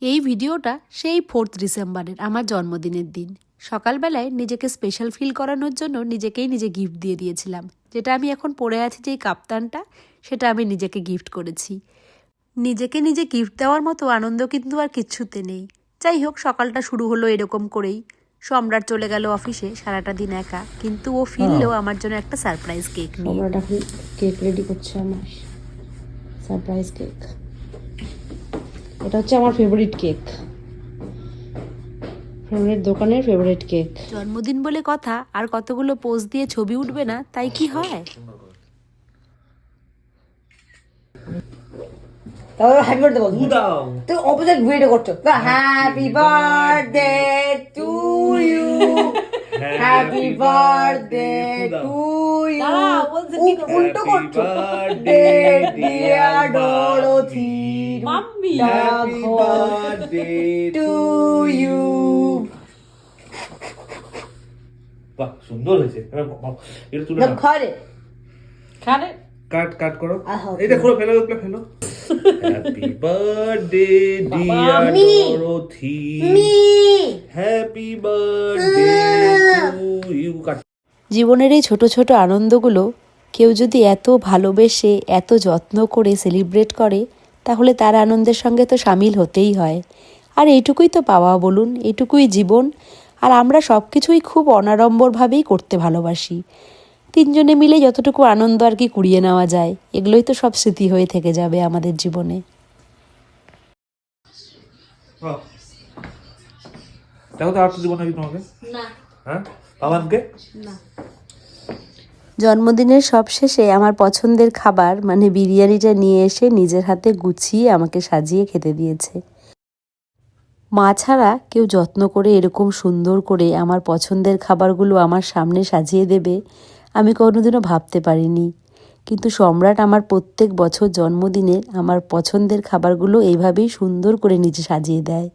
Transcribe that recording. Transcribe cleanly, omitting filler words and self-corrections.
এই ভিডিওটা সেই 4th ডিসেম্বরের আমার জন্মদিনের দিন। সকালবেলায় নিজেকে স্পেশাল ফিল করানোর জন্য নিজেকেই নিজে গিফট দিয়ে দিয়েছিলাম। যেটা আমি এখন পরে আছি যেই কাপ্তানটা, সেটা আমি নিজেকে গিফট করেছি। নিজেকে নিজে গিফট দেওয়ার মতো আনন্দ কিন্তু আর কিচ্ছুতে নেই। যাই হোক, সকালটা শুরু হলো এরকম করেই। সম্রাট চলে গেল অফিসে সারাটা দিন একা, কিন্তু ও ফিরলেও আমার জন্য একটা সারপ্রাইজ কেক নিয়ে। সম্রাট এখন কেক রেডি করছে, আমার সারপ্রাইজ কেক। এটা হচ্ছে আমার ফেভারিট কেক, ফেভারিট দোকানের ফেভারিট কেক। জন্মদিন বলে কথা, আর কতগুলো পোজ দিয়ে ছবি উঠবে না তাই কি হয়? তাহলে হ্যাপি বার্থডে বল। তুই অপোজিট ভিডিও করছো। Happy birthday to you, happy birthday to you. উল্টো করছো। Dear Dorothy, mummy happy birthday to you. বাহ, সুন্দর হয়েছে। এটা তুলে নাও। খারে খানে কাট করো। আহা, এটা খুলে ফেলো, ফেলো। Happy birthday dear me. Dorothy, me happy birthday to you. জীবনের এই ছোট ছোট আনন্দগুলো কেউ যদি এত ভালোবেসে এত যত্ন করে সেলিব্রেট করে, তাহলে তার আনন্দের সঙ্গে তো সামিল হতেই হয়। আর এইটুকুই তো পাওয়া বলুন, এইটুকুই জীবন। আর আমরা সব কিছুই খুব অনাড়ম্বরভাবেই করতে ভালোবাসি। তিনজনে মিলে যতটুকু আনন্দ আর কি কুড়িয়ে নেওয়া যায়, এগুলোই তো সব স্মৃতি হয়ে থেকে যাবে আমাদের জীবনে। দেখো তো, আর তো দিব নাকি তোমাকে? না হ্যাঁ, আমানকে না। জন্মদিনের সব শেষে আমার পছন্দের খাবার মানে বিরিয়ানিটা নিয়ে এসে নিজের হাতে গুছিয়ে আমাকে সাজিয়ে খেতে দিয়েছে। মা ছাড়া কেউ যত্ন করে এরকম সুন্দর করে আমার পছন্দের খাবারগুলো আমার সামনে সাজিয়ে দেবে আমি কোনোদিনও ভাবতে পারিনি। কিন্তু সম্রাট আমার প্রত্যেক বছর জন্মদিনে আমার পছন্দের খাবারগুলো এইভাবেই সুন্দর করে নিজে সাজিয়ে দেয়।